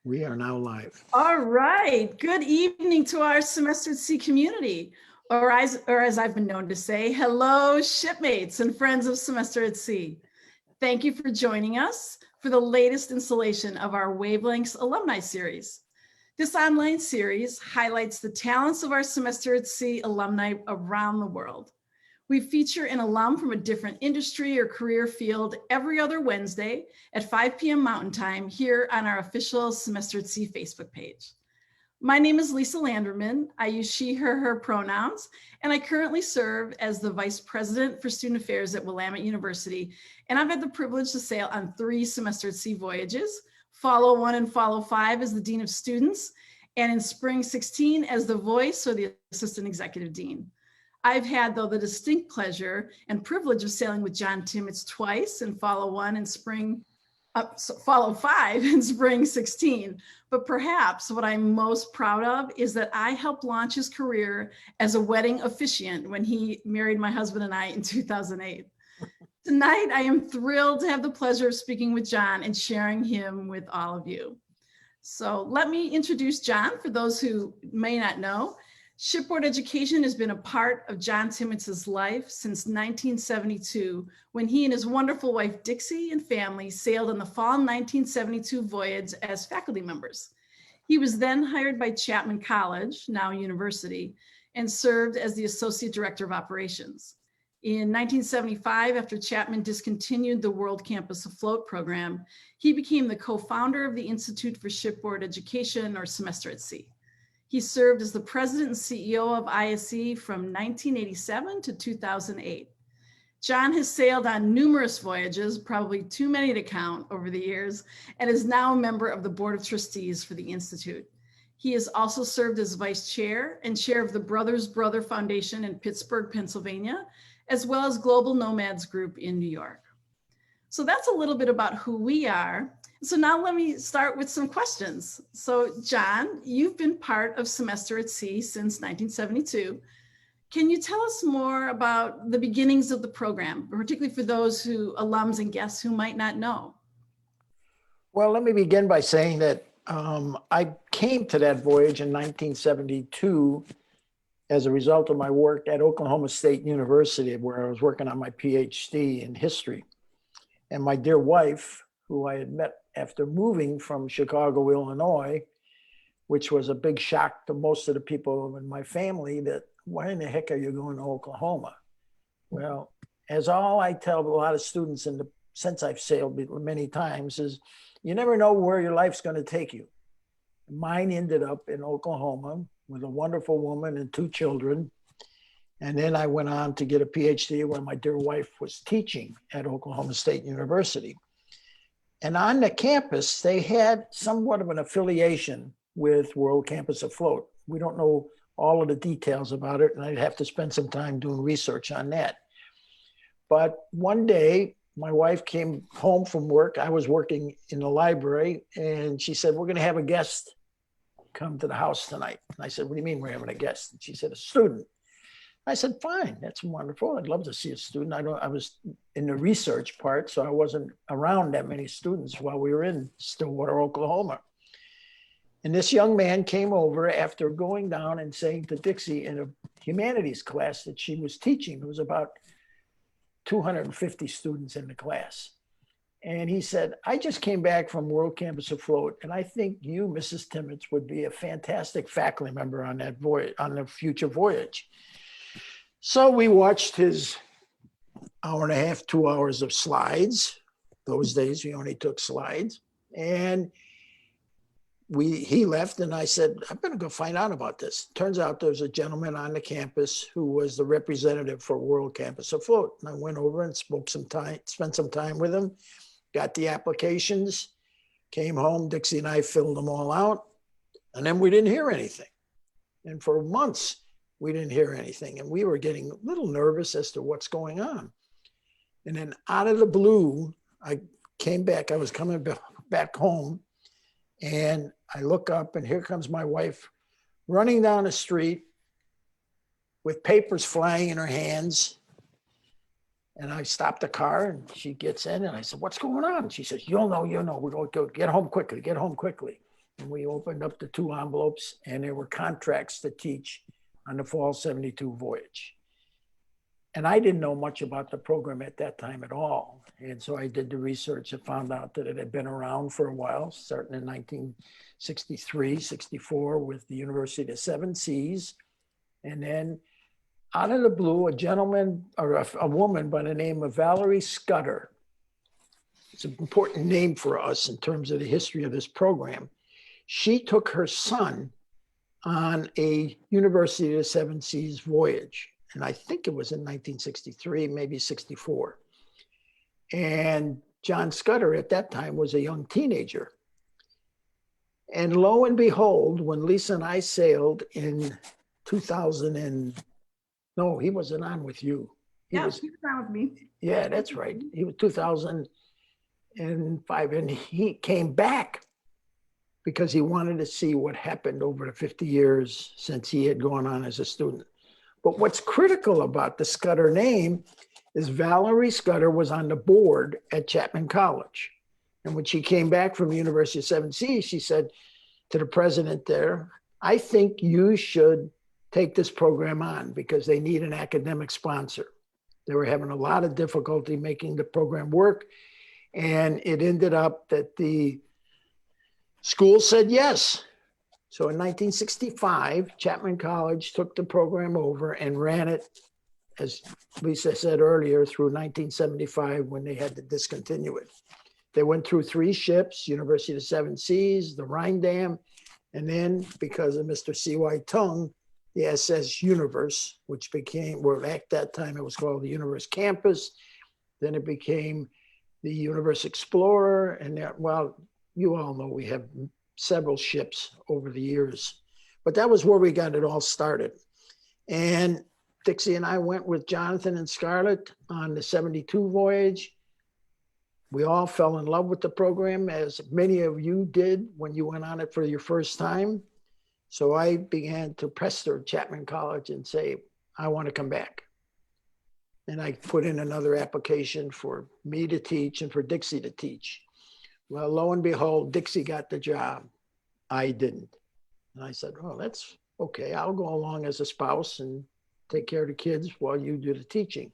We are now live. All right. Good evening to our Semester at Sea community, or as I've been known to say, hello, shipmates and friends of Semester at Sea. Thank you for joining us for the latest installation of our Wavelengths Alumni Series. This online series highlights the talents of our Semester at Sea alumni around the world. We feature an alum from a different industry or career field every other Wednesday at 5 p.m. Mountain Time here on our official Semester at Sea Facebook page. My name is Lisa Landreman. I use she, her pronouns, and I currently serve as the Vice President for Student Affairs at Willamette University. And I've had the privilege to sail on 3 Semester at Sea voyages, Follow 1 and Follow 5 as the Dean of Students, and in Spring 16 as the Voice or the Assistant Executive Dean. I've had, though, the distinct pleasure and privilege of sailing with John Tymitz twice in Follow 1 and Follow 5 in Spring 16. But perhaps what I'm most proud of is that I helped launch his career as a wedding officiant when he married my husband and I in 2008. Tonight, I am thrilled to have the pleasure of speaking with John and sharing him with all of you. So let me introduce John for those who may not know. Shipboard education has been a part of John Tymitz's life since 1972, when he and his wonderful wife, Dixie, and family sailed on the fall 1972 voyage as faculty members. He was then hired by Chapman College, now university, and served as the Associate Director of Operations. In 1975, after Chapman discontinued the World Campus Afloat program, he became the co-founder of the Institute for Shipboard Education, or Semester at Sea. He served as the president and CEO of ISE from 1987 to 2008. John has sailed on numerous voyages, probably too many to count over the years, and is now a member of the Board of Trustees for the Institute. He has also served as vice chair and chair of the Brothers Brother Foundation in Pittsburgh, Pennsylvania, as well as Global Nomads Group in New York. So that's a little bit about who we are. So now let me start with some questions. So John, you've been part of Semester at Sea since 1972. Can you tell us more about the beginnings of the program, particularly for those alums and guests who might not know? Well, let me begin by saying that I came to that voyage in 1972 as a result of my work at Oklahoma State University, where I was working on my PhD in history. And my dear wife, who I had met after moving from Chicago, Illinois, which was a big shock to most of the people in my family, that why in the heck are you going to Oklahoma? Well, as all I tell a lot of students since I've sailed many times is, you never know where your life's going to take you. Mine ended up in Oklahoma with a wonderful woman and 2 children. And then I went on to get a PhD where my dear wife was teaching at Oklahoma State University. And on the campus, they had somewhat of an affiliation with World Campus Afloat. We don't know all of the details about it, and I'd have to spend some time doing research on that. But one day, my wife came home from work. I was working in the library, and she said, "We're going to have a guest come to the house tonight." And I said, "What do you mean we're having a guest?" And she said, "A student." I said, "Fine, that's wonderful. I'd love to see a student." I was in the research part, so I wasn't around that many students while we were in Stillwater, Oklahoma. And this young man came over after going down and saying to Dixie in a humanities class that she was teaching, there was about 250 students in the class. And he said, "I just came back from World Campus Afloat, and I think you, Mrs. Tymitz, would be a fantastic faculty member on that voyage, on the future voyage." So we watched his 1.5 hours, 2 hours of slides. Those days we only took slides. And he left, and I said, "I'm going to go find out about this." Turns out there was a gentleman on the campus who was the representative for World Campus Afloat. And I went over and spent some time with him, got the applications, came home. Dixie and I filled them all out. And then we didn't hear anything. And for months, we didn't hear anything. And we were getting a little nervous as to what's going on. And then out of the blue, I came back. I was coming back home. And I look up, and here comes my wife running down the street with papers flying in her hands. And I stopped the car, and she gets in, and I said, "What's going on?" And she says, you'll know. We're going to go get home quickly. And we opened up the 2 envelopes, and there were contracts to teach on the fall 72 voyage. And I didn't know much about the program at that time at all. And so I did the research and found out that it had been around for a while, starting in 1963, 64 with the University of the Seven Seas. And then out of the blue, a gentleman or a woman by the name of Valerie Scudder. It's an important name for us in terms of the history of this program. She took her son on a University of the Seven Seas voyage. And I think it was in 1963, maybe 64. And John Scudder at that time was a young teenager. And lo and behold, when Lisa and I sailed in 2000 and, no, he wasn't on with you. He was on with me. Yeah, that's right. He was 2005, and he came back because he wanted to see what happened over the 50 years since he had gone on as a student. But what's critical about the Scudder name is Valerie Scudder was on the board at Chapman College. And when she came back from the University of Seven Seas, she said to the president there, I think you should take this program on because they need an academic sponsor. They were having a lot of difficulty making the program work. And it ended up that the school said yes. So in 1965, Chapman College took the program over and ran it, as Lisa said earlier, through 1975 when they had to discontinue it. They went through 3 ships, University of the Seven Seas, the Rhine Dam, and then because of Mr. C.Y. Tung, the SS Universe, which became, well, at that time it was called the Universe Campus. Then it became the Universe Explorer. And that, well, you all know we have several ships over the years, but that was where we got it all started. And Dixie and I went with Jonathan and Scarlett on the 72 voyage. We all fell in love with the program, as many of you did when you went on it for your first time. So I began to pester Chapman College and say, I want to come back. And I put in another application for me to teach and for Dixie to teach. Well, lo and behold, Dixie got the job. I didn't. And I said, oh, that's okay. I'll go along as a spouse and take care of the kids while you do the teaching.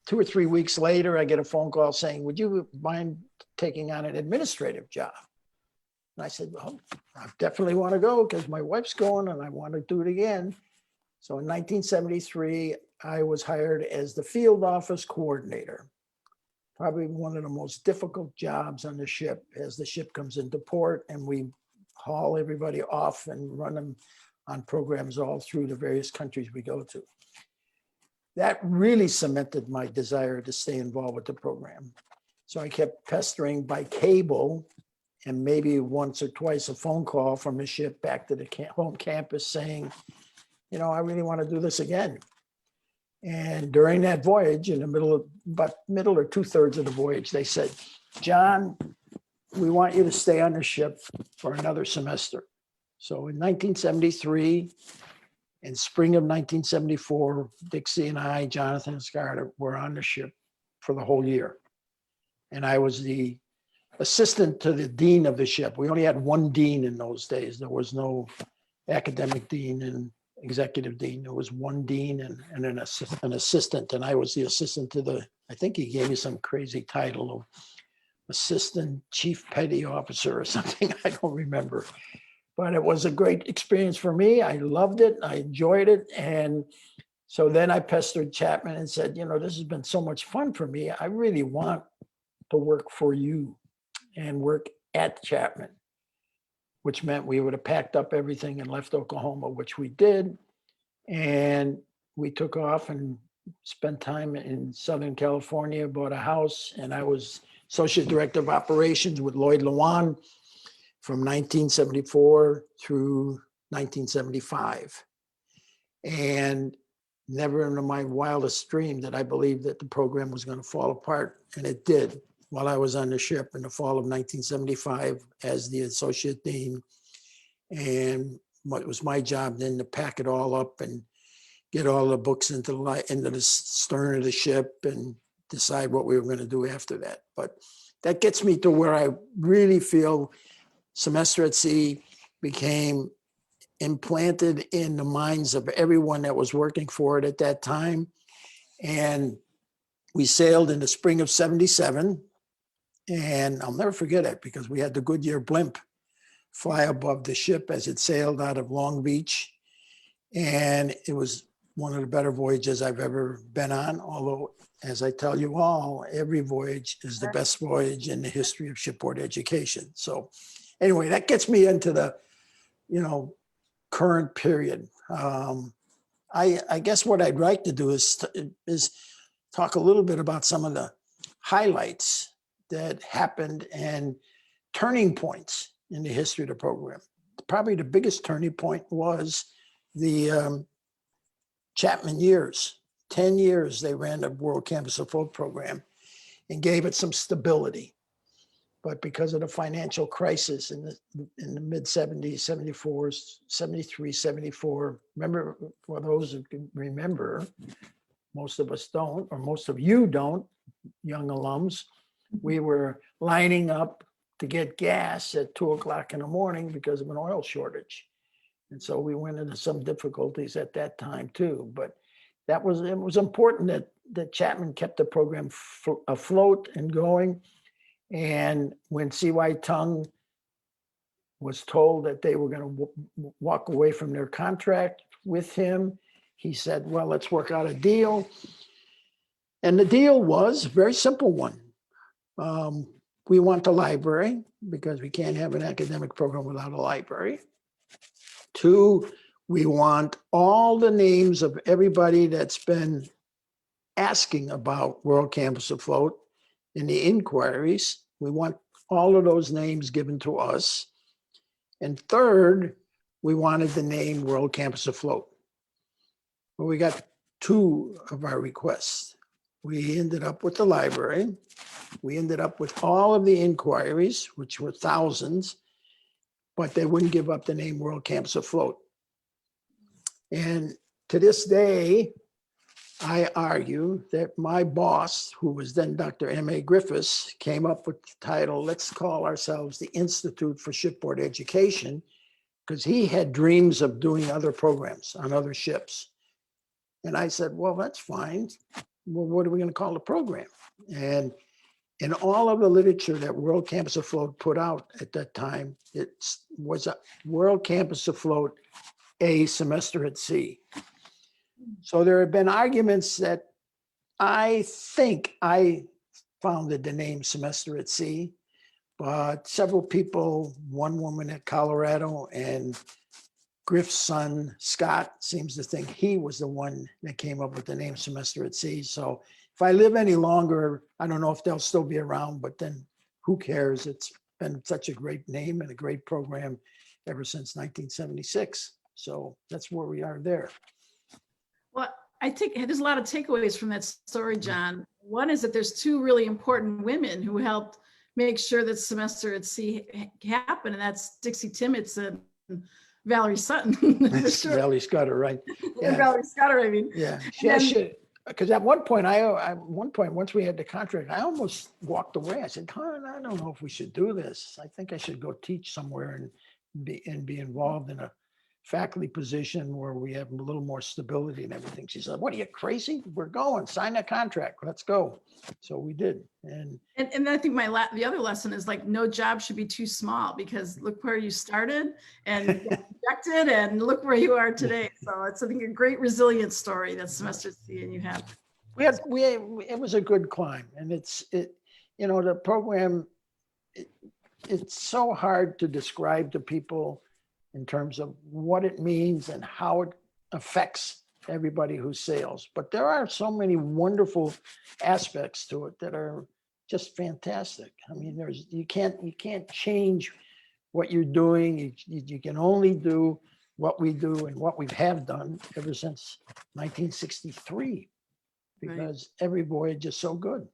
2 or 3 weeks later, I get a phone call saying, would you mind taking on an administrative job? And I said, well, I definitely want to go because my wife's going and I want to do it again. So in 1973, I was hired as the field office coordinator. Probably one of the most difficult jobs on the ship, as the ship comes into port and we haul everybody off and run them on programs all through the various countries we go to. That really cemented my desire to stay involved with the program. So I kept pestering by cable and maybe once or twice a phone call from the ship back to the home campus saying, you know, I really want to do this again. And during that voyage, in the middle or 2/3 of the voyage, they said, John, we want you to stay on the ship for another semester. So in 1973, in spring of 1974, Dixie and I, Jonathan and Scarlett, were on the ship for the whole year. And I was the assistant to the dean of the ship. We only had one dean in those days. There was no academic dean and executive dean. There was one dean and an assistant. And I was the assistant to the, I think he gave me some crazy title of assistant chief petty officer or something. I don't remember. But it was a great experience for me. I loved it. I enjoyed it. And so then I pestered Chapman and said, you know, this has been so much fun for me. I really want to work for you and work at Chapman, which meant we would have packed up everything and left Oklahoma, which we did. And we took off and spent time in Southern California, bought a house, and I was associate director of operations with Lloyd Lewan from 1974 through 1975. And never in my wildest dream did I believe that the program was going to fall apart, and it did. While I was on the ship in the fall of 1975 as the associate dean. And it was my job then to pack it all up and get all the books into the stern of the ship and decide what we were going to do after that. But that gets me to where I really feel semester at sea became implanted in the minds of everyone that was working for it at that time. And we sailed in the spring of 77. And I'll never forget it because we had the Goodyear blimp fly above the ship as it sailed out of Long Beach. And it was one of the better voyages I've ever been on. Although, as I tell you all, every voyage is the best voyage in the history of shipboard education. So anyway, that gets me into the, current period. I guess what I'd like to do is talk a little bit about some of the highlights that happened and turning points in the history of the program. Probably the biggest turning point was the Chapman years. 10 years they ran the World Campus Afloat program and gave it some stability. But because of the financial crisis in the mid 70s, 74, 73, 74, remember, for those who can remember, most of us don't, or most of you don't, young alums, we were lining up to get gas at 2:00 in the morning because of an oil shortage. And so we went into some difficulties at that time too. But it was important that Chapman kept the program afloat and going. And when C.Y. Tung was told that they were going to walk away from their contract with him, he said, well, let's work out a deal. And the deal was a very simple one. We want the library because we can't have an academic program without a library. 2, we want all the names of everybody that's been asking about World Campus Afloat in the inquiries. We want all of those names given to us. And 3rd, we wanted the name World Campus Afloat. Well, we got 2 of our requests. We ended up with the library. We ended up with all of the inquiries, which were thousands, but they wouldn't give up the name World Campus Afloat. And to this day, I argue that my boss, who was then Dr. M.A. Griffiths, came up with the title, let's call ourselves the Institute for Shipboard Education, because he had dreams of doing other programs on other ships. And I said, well, that's fine. Well, what are we going to call the program? And in all of the literature that World Campus Afloat put out at that time, it was a World Campus Afloat, a semester at sea. So there have been arguments that I think I founded the name Semester at Sea, but several people, one woman at Colorado and Griff's son, Scott, seems to think he was the one that came up with the name Semester at Sea. So if I live any longer, I don't know if they'll still be around, but then who cares? It's been such a great name and a great program ever since 1976. So that's where we are there. Well, I think there's a lot of takeaways from that story, John. One is that there's 2 really important women who helped make sure that Semester at Sea happened, and that's Dixie Tymitz and Valerie Sutton. For sure. Valerie Scudder, right? Yeah. Valerie Scudder, I mean. Yeah. Because at one point, once we had the contract, I almost walked away. I said, I don't know if we should do this. I think I should go teach somewhere and be involved in a faculty position where we have a little more stability and everything. She said, what are you, crazy? We're going, sign that contract, let's go. So we did. And I think the other lesson is like, no job should be too small, because look where you started and you got rejected and look where you are today. So it's, I think, a great resilience story that Semester at Sea, and you have. It was a good climb, and the program, it's so hard to describe to people in terms of what it means and how it affects everybody who sails. But there are so many wonderful aspects to it that are just fantastic. I mean, you can't change what you're doing. You can only do what we do and what we have done ever since 1963, because every voyage is so good.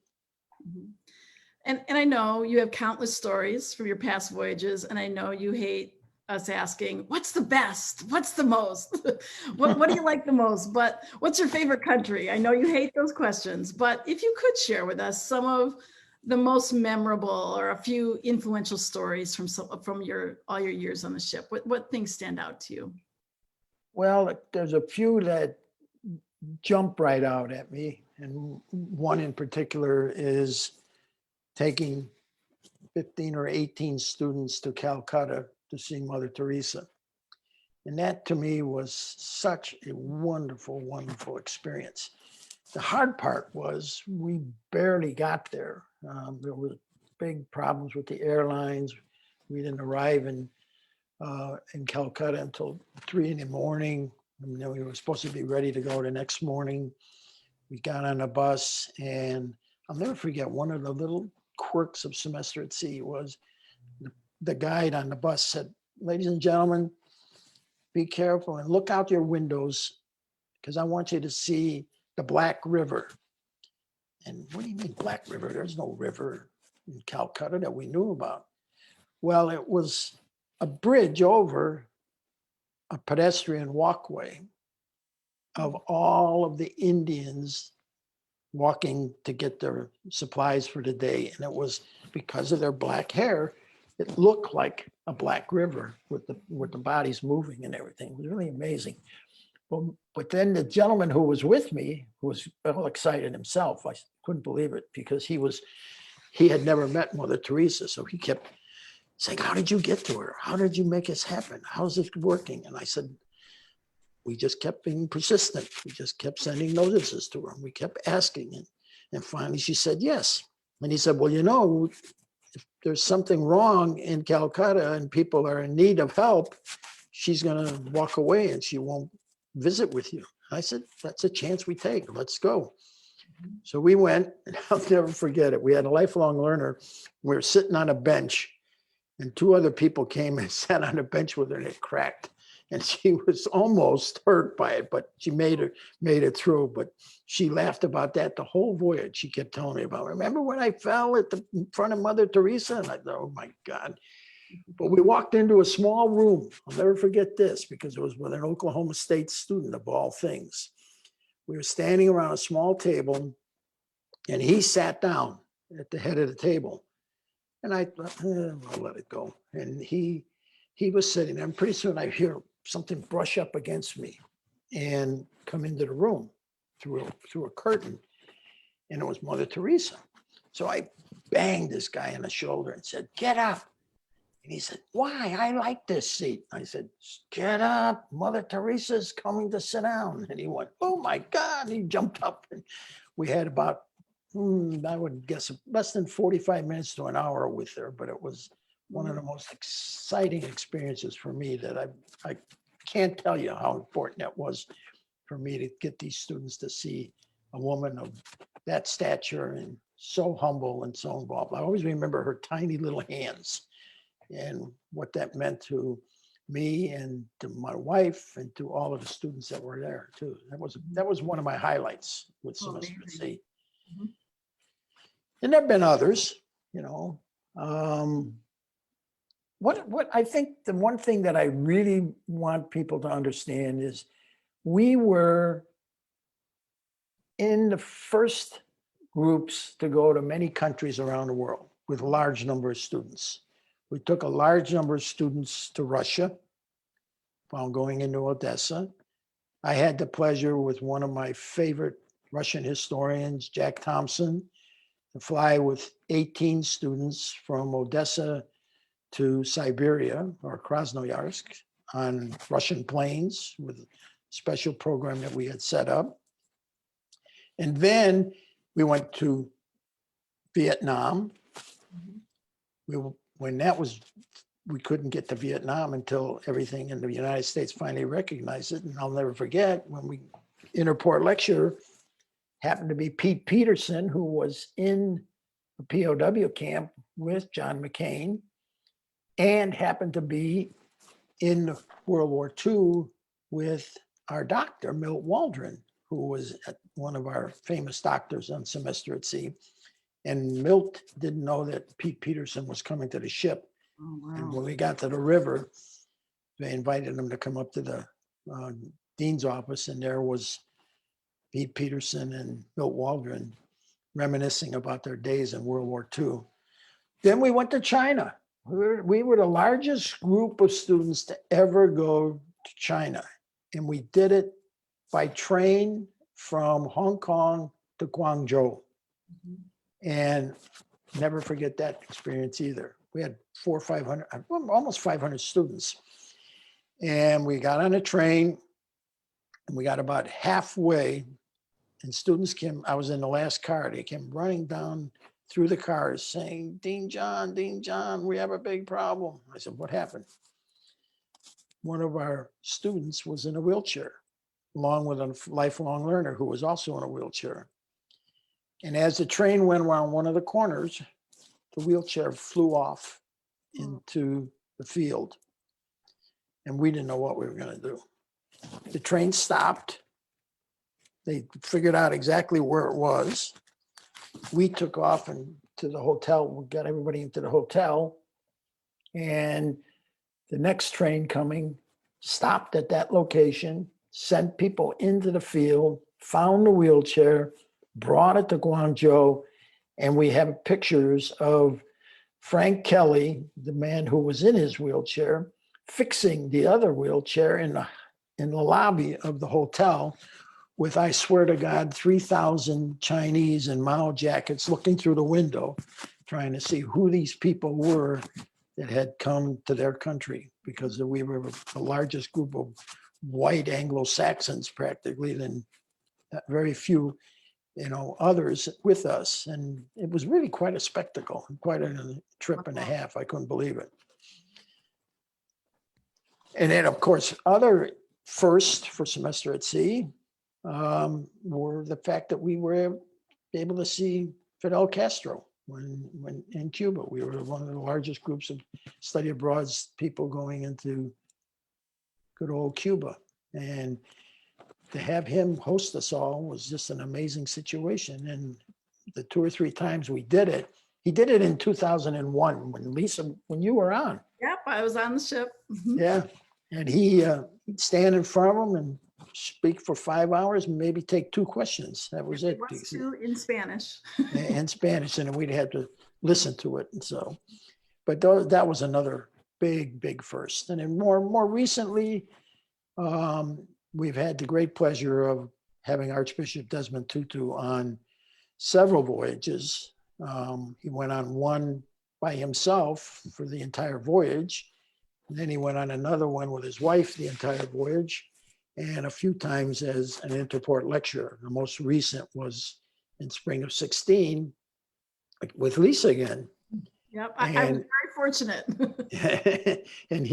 And I know you have countless stories from your past voyages, and I know you hate us asking, what's the best? What's the most? what do you like the most? But what's your favorite country? I know you hate those questions, but if you could share with us some of the most memorable or a few influential stories from all your years on the ship? What things stand out to you? Well, there's a few that jump right out at me. And one in particular is taking 15 or 18 students to Calcutta to see Mother Teresa. And that to me was such a wonderful, wonderful experience. The hard part was we barely got there. There were big problems with the airlines. We didn't arrive in Calcutta until 3 in the morning. And then we were supposed to be ready to go the next morning. We got on a bus, and I'll never forget, one of the little quirks of Semester at Sea was the guide on the bus said, "Ladies and gentlemen, be careful and look out your windows because I want you to see the Black River." And what do you mean Black River? There's no river in Calcutta that we knew about. Well, it was a bridge over a pedestrian walkway of all of the Indians walking to get their supplies for the day. And it was because of their black hair, it looked like a black river with the bodies moving and everything. It was really amazing. But then the gentleman who was with me, who was all excited himself, I couldn't believe it because he had never met Mother Teresa. So he kept saying, "How did you get to her? How did you make this happen? How's this working?" And I said, "We just kept being persistent. We just kept sending notices to her. And we kept asking. And finally she said yes." And he said, "Well, you know, if there's something wrong in Calcutta and people are in need of help, she's going to walk away and she won't visit with you." I said, "That's a chance we take. Let's go." So we went, and I'll never forget it. We had a lifelong learner. We were sitting on a bench, and 2 other people came and sat on a bench with her, and it cracked. And she was almost hurt by it, but she made it through. But she laughed about that the whole voyage. She kept telling me about, "Remember when I fell in front of Mother Teresa?" And I thought, "Oh my God." But we walked into a small room. I'll never forget this because it was with an Oklahoma State student of all things. We were standing around a small table, and he sat down at the head of the table. And I thought, I'll let it go. And he was sitting there, and pretty soon I hear something brush up against me and come into the room through a curtain. And it was Mother Teresa. So I banged this guy on the shoulder and said, "Get up." And he said, "Why? I like this seat." I said, "Get up. Mother Teresa's coming to sit down." And he went, "Oh my God." He jumped up, and we had about, I would guess, less than 45 minutes to an hour with her. But it was one of the most exciting experiences for me that I can't tell you how important that was for me to get these students to see a woman of that stature and so humble and so involved. I always remember her tiny little hands and what that meant to me and to my wife and to all of the students that were there too. That was one of my highlights with Semester at Sea. Mhm. And there've been others, you know. What I think the one thing that I really want people to understand is we were in the first groups to go to many countries around the world with a large number of students. We took a large number of students to Russia while going into Odessa. I had the pleasure with one of my favorite Russian historians, Jack Thompson, to fly with 18 students from Odessa to Siberia or Krasnoyarsk on Russian planes with a special program that we had set up. And then we went to Vietnam. We couldn't get to Vietnam until everything in the United States finally recognized it. And I'll never forget when we interport lecture happened to be Pete Peterson, who was in the POW camp with John McCain and happened to be in World War II with our doctor, Milt Waldron, who was one of our famous doctors on Semester at Sea. And Milt didn't know that Pete Peterson was coming to the ship. Oh, wow. And when we got to the river, they invited him to come up to the dean's office, and there was Pete Peterson and Milt Waldron reminiscing about their days in World War II. Then we went to China. We were the largest group of students to ever go to China. And we did it by train from Hong Kong to Guangzhou. And never forget that experience either. We had 400 or 500, almost 500 students. And we got on a train and we got about halfway and students came, I was in the last car, they came running down through the cars saying, Dean John, we have a big problem. I said, what happened? One of our students was in a wheelchair, along with a lifelong learner who was also in a wheelchair. And as the train went around one of the corners, the wheelchair flew off into the field. And we didn't know what we were going to do. The train stopped. They figured out exactly where it was. We took off and to the hotel. We got everybody into the hotel. And the next train coming stopped at that location, sent people into the field, found the wheelchair, brought it to Guangzhou. And we have pictures of Frank Kelly, the man who was in his wheelchair, fixing the other wheelchair in the lobby of the hotel with, I swear to God, 3,000 Chinese in Mao jackets looking through the window, trying to see who these people were that had come to their country, because we were the largest group of white Anglo-Saxons practically, than very few, others with us. And it was really quite a spectacle, quite a trip and a half. I couldn't believe it. And then, of course, other firsts for Semester at Sea were the fact that we were able to see Fidel Castro when in Cuba. We were one of the largest groups of study abroad people going into good old Cuba. And to have him host us all was just an amazing situation. And the 2 or 3 times we did it, he did it in 2001 when Lisa, when you were on. Yep, I was on the ship. Mhm. Yeah. And he'd stand in front of him and speak for 5 hours and maybe take 2 questions. That was it. It was too in Spanish. In Spanish, and we'd have to listen to it. And so, but that was another big first. And then more recently, we've had the great pleasure of having Archbishop Desmond Tutu on several voyages. He went on one by himself for the entire voyage. And then he went on another one with his wife the entire voyage, and a few times as an interport lecturer. The most recent was in spring of 16 with Lisa again. Yep, I was very fortunate. And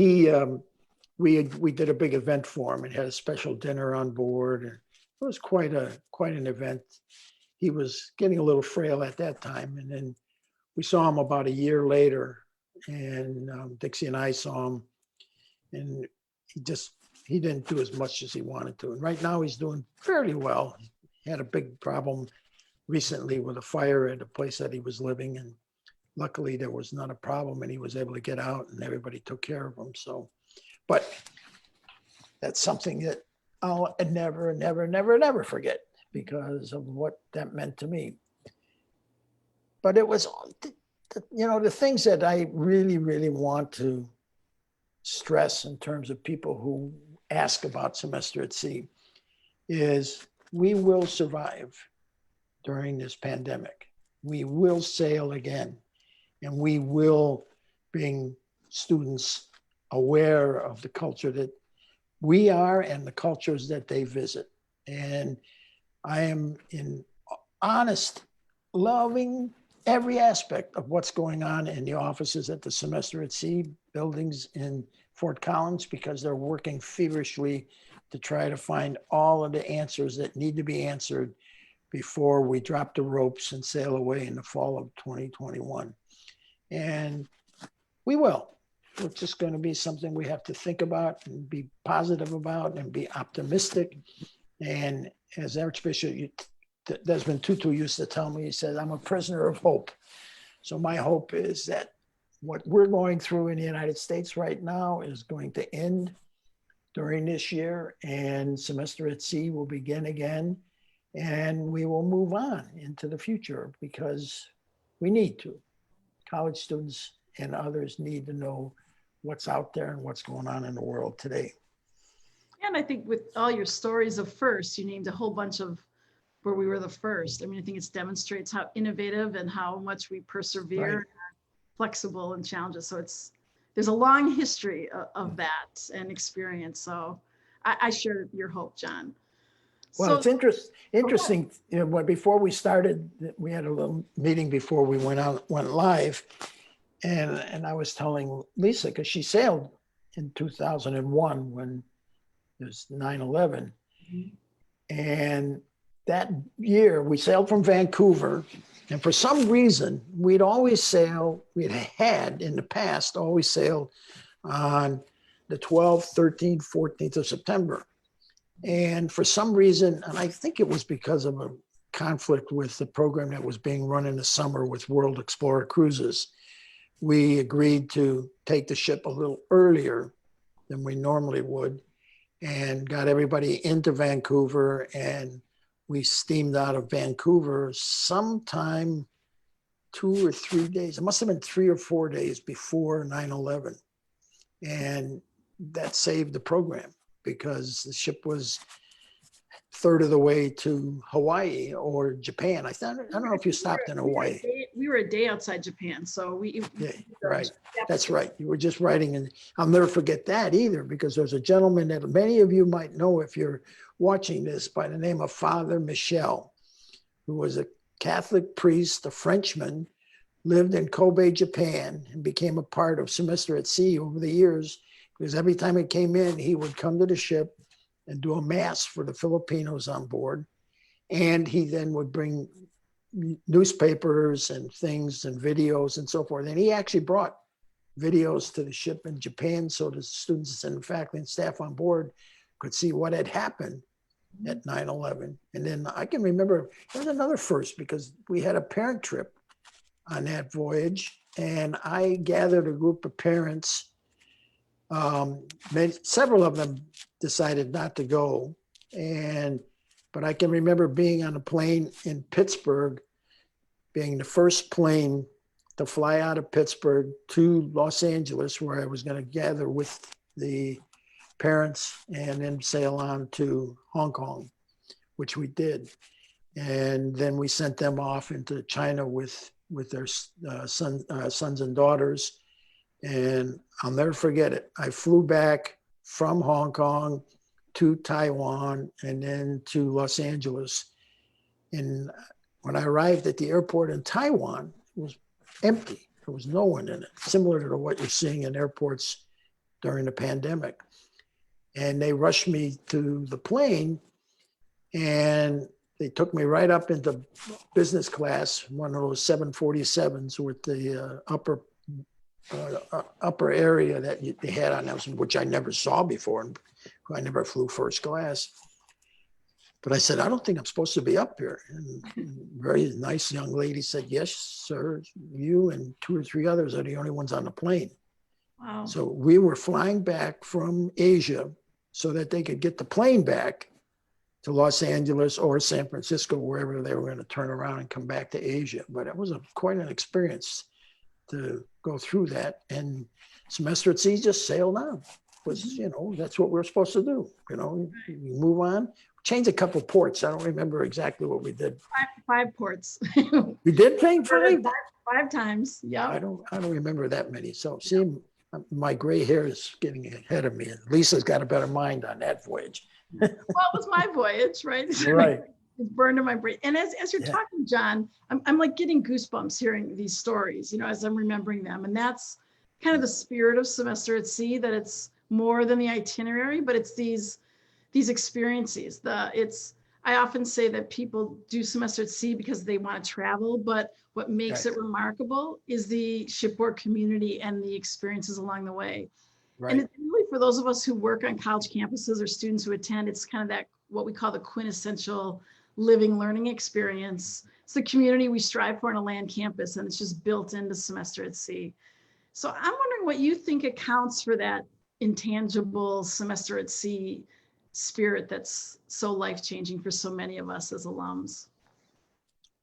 we did a big event for him and had a special dinner on board. And it was quite an event. He was getting a little frail at that time, and then we saw him about a year later. And Dixie and I saw him, and he didn't do as much as he wanted to. And right now he's doing fairly well. He had a big problem recently with a fire at a place that he was living, and luckily there was not a problem, and he was able to get out, and everybody took care of him. So, but that's something that I'll never forget because of what that meant to me. But it was, the things that I really want to stress in terms of people who ask about Semester at Sea is we will survive during this pandemic. We will sail again, and we will bring students aware of the culture that we are and the cultures that they visit. And I am in honest, loving every aspect of what's going on in the offices at the Semester at Sea buildings in Fort Collins, because they're working feverishly to try to find all of the answers that need to be answered before we drop the ropes and sail away in the fall of 2021. And we will. It's just going to be something we have to think about and be positive about and be optimistic. And as Archbishop Desmond Tutu used to tell me, he said, I'm a prisoner of hope. So my hope is that what we're going through in the United States right now is going to end during this year, and Semester at Sea will begin again. and we will move on into the future because we need to. College students and others need to know what's out there and what's going on in the world today. And I think with all your stories of first, you named a whole bunch of where we were the first. I mean, I think it demonstrates how innovative and how much we persevere, Right. flexible and challenges. So there's a long history of that and experience. So I share your hope, John. Well, So it's interesting. You know, before we started, we had a little meeting before we went live, and I was telling Lisa because she sailed in 2001 when it was 9/11, and that year we sailed from Vancouver, and for some reason we'd had in the past always sailed on the 12th, 13th, 14th of September. And for some reason, and I think it was because of a conflict with the program that was being run in the summer with World Explorer Cruises, we agreed to take the ship a little earlier than we normally would and got everybody into Vancouver. And we steamed out of Vancouver sometime 2 or 3 days. It must have been 3 or 4 days before 9/11. And that saved the program because the ship was a third of the way to Hawaii or Japan. I don't know if you stopped in Hawaii. We were a day outside Japan. So Yeah, right. That's right. You were just writing, and I'll never forget that either, because there's a gentleman that many of you might know if you're watching this by the name of Father Michel, who was a Catholic priest, a Frenchman, lived in Kobe, Japan, and became a part of Semester at Sea over the years, because every time it came in, he would come to the ship and do a mass for the Filipinos on board. And he then would bring newspapers and things and videos and so forth. And he actually brought videos to the ship in Japan so the students and faculty and staff on board could see what had happened at 9/11. And then I can remember there was another first because we had a parent trip on that voyage, and I gathered a group of parents. Several of them decided not to go, but I can remember being on a plane in Pittsburgh, being the first plane to fly out of Pittsburgh to Los Angeles, where I was going to gather with the parents and then sail on to Hong Kong, which we did. And then we sent them off into China with their sons and daughters. And I'll never forget it. I flew back from Hong Kong to Taiwan and then to Los Angeles. And when I arrived at the airport in Taiwan, it was empty. There was no one in it, similar to what you're seeing in airports during the pandemic. And they rushed me to the plane, and they took me right up into business class, one of those 747s with the upper area that they had on them, which I never saw before. I never flew first class. But I said, I don't think I'm supposed to be up here. And a very nice young lady said, yes, sir, you and 2 or 3 others are the only ones on the plane. Wow. So we were flying back from Asia so that they could get the plane back to Los Angeles or San Francisco, wherever they were going to turn around and come back to Asia. But it was quite an experience to go through that. And Semester at Sea just sailed on. Was, that's what we're supposed to do. You move on. Change a couple ports. I don't remember exactly what we did. Five ports. We did change 5? 5 times. Yeah. I don't remember that many. So see, my gray hair is getting ahead of me. And Lisa's got a better mind on that voyage. Well, it was my voyage, right? Right. It's burned in my brain. And as you're talking, John, I'm like getting goosebumps hearing these stories, as I'm remembering them. And that's kind of the spirit of Semester at Sea, that it's more than the itinerary, but it's these experiences. I often say that people do Semester at Sea because they want to travel, but what makes it remarkable is the shipboard community and the experiences along the way. Right. And it's really for those of us who work on college campuses or students who attend, it's kind of that what we call the quintessential living learning experience. It's the community we strive for on a land campus, and it's just built into Semester at Sea. So I'm wondering what you think accounts for that intangible Semester at Sea spirit that's so life-changing for so many of us as alums?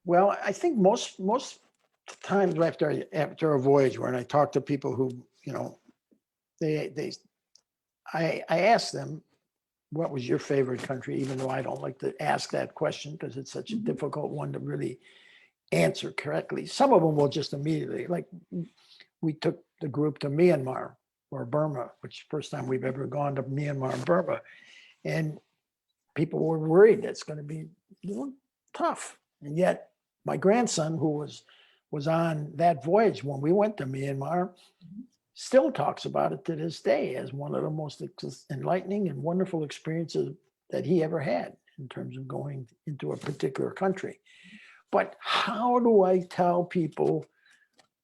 Well, I think most times after a voyage, when I talk to people who, you know, I ask them, what was your favorite country? Even though I don't like to ask that question because it's such a difficult one to really answer correctly. Some of them will just immediately, like we took the group to Myanmar or Burma, which is the first time we've ever gone to Myanmar and Burma. And people were worried that's going to be, you know, tough. And yet my grandson, who was on that voyage when we went to Myanmar, still talks about it to this day as one of the most enlightening and wonderful experiences that he ever had in terms of going into a particular country. But how do I tell people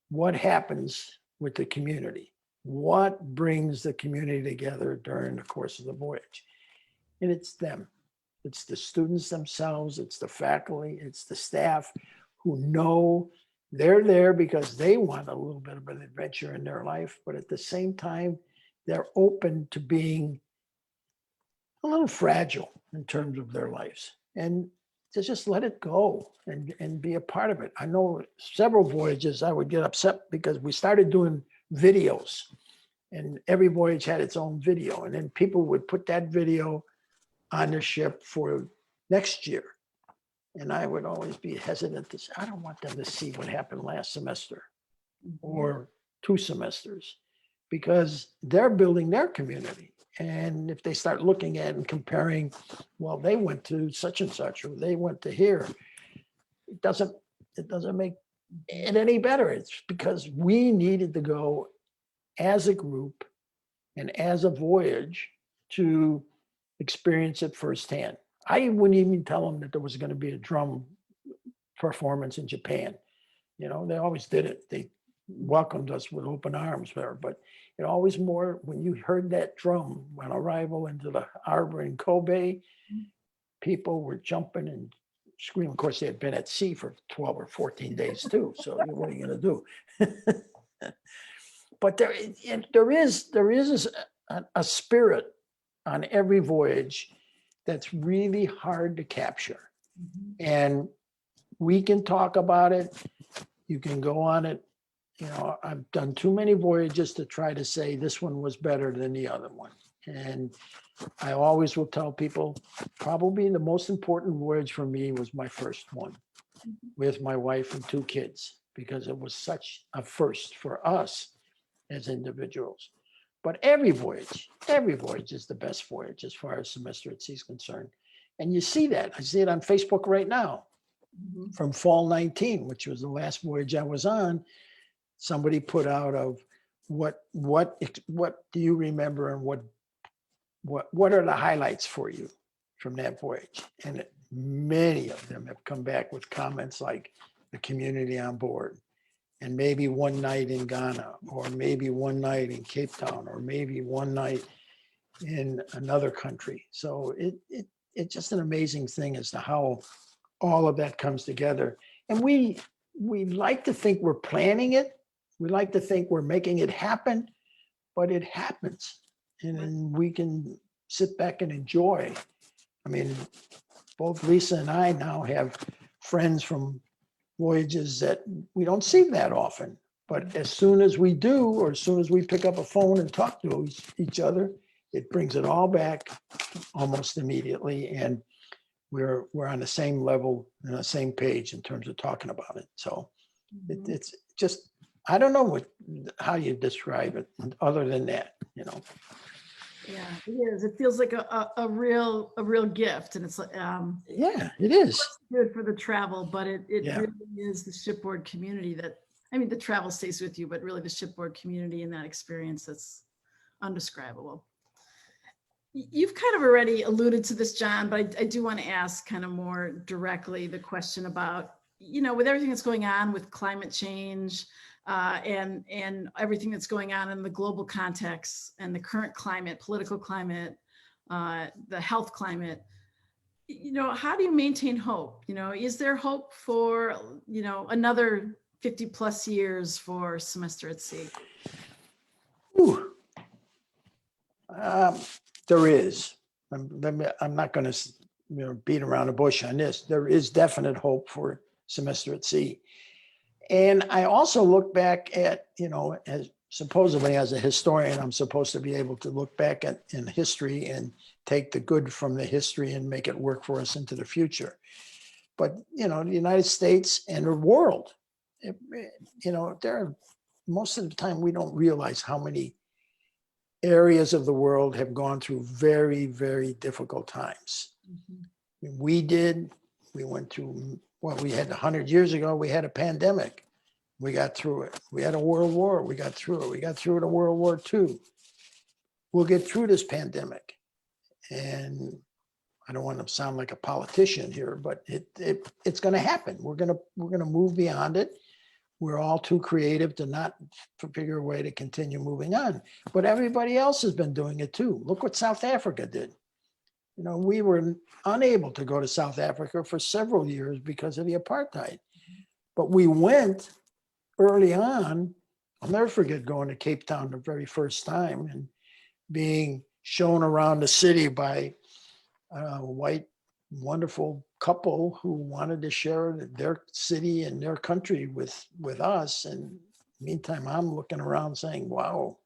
what happens with the community? What brings the community together during the course of the voyage? And it's them. It's the students themselves, it's the faculty, it's the staff who know they're there because they want a little bit of an adventure in their life, but at the same time, they're open to being a little fragile in terms of their lives and to just let it go and be a part of it. I know several voyages I would get upset because we started doing videos and every voyage had its own video. And then people would put that video on the ship for next year. And I would always be hesitant to say, I don't want them to see what happened last semester or 2 semesters, because they're building their community. And if they start looking at and comparing, well, they went to such and such, or they went to here, it doesn't make it any better. It's because we needed to go as a group and as a voyage to experience it firsthand. I wouldn't even tell them that there was going to be a drum performance in Japan. You know, they always did it. They welcomed us with open arms there, but it always more when you heard that drum on arrival into the harbor in Kobe, people were jumping and screaming. Of course, they had been at sea for 12 or 14 days too. So what are you going to do? But there is a spirit on every voyage that's really hard to capture. And we can talk about it. You can go on it. You know, I've done too many voyages to try to say this one was better than the other one. And I always will tell people, probably the most important voyage for me was my first one with my wife and 2 kids, because it was such a first for us as individuals. But every voyage is the best voyage as far as Semester at Sea is concerned. And you see that. I see it on Facebook right now from fall 19, which was the last voyage I was on. Somebody put out of what do you remember and what are the highlights for you from that voyage? And many of them have come back with comments like the community on board, and maybe one night in Ghana, or maybe one night in Cape Town, or maybe one night in another country. So it's just an amazing thing as to how all of that comes together. And we like to think we're planning it. We like to think we're making it happen, but it happens. And then we can sit back and enjoy. I mean, both Lisa and I now have friends from voyages that we don't see that often. But as soon as we do, or as soon as we pick up a phone and talk to each other, it brings it all back almost immediately. And we're on the same level and the same page in terms of talking about it. So it's just, I don't know how you describe it other than that, you know. Yeah, it is. It feels like a real gift, and it's yeah, it is good for the travel, but it Yeah. really is the shipboard community that, I mean, the travel stays with you, but really the shipboard community and that experience that's undescribable. You've kind of already alluded to this, John, but I do want to ask kind of more directly the question about, you know, with everything that's going on with climate change, and everything that's going on in the global context and the current climate, political climate, the health climate, you know, how do you maintain hope? You know, is there hope for, you know, another 50 plus years for Semester at Sea? There is. I'm not going to beat around the bush on this. There is definite hope for semester at sea. And I also look back at, as supposedly as a historian, I'm supposed to be able to look back at in history and take the good from the history and make it work for us into the future. But, the United States and the world, most of the time we don't realize how many areas of the world have gone through very, very difficult times. Mhm. We went through, we had 100 years ago, we had a pandemic. We got through it. We had a world war. We got through it. We got through it in World War II. We'll get through this pandemic. And I don't want to sound like a politician here, but it's going to happen. We're going to move beyond it. We're all too creative to not figure a way to continue moving on. But everybody else has been doing it too. Look what South Africa did. We were unable to go to South Africa for several years because of the apartheid. But we went early on. I'll never forget going to Cape Town the very first time and being shown around the city by a white, wonderful couple who wanted to share their city and their country with us. And meantime, I'm looking around saying, wow,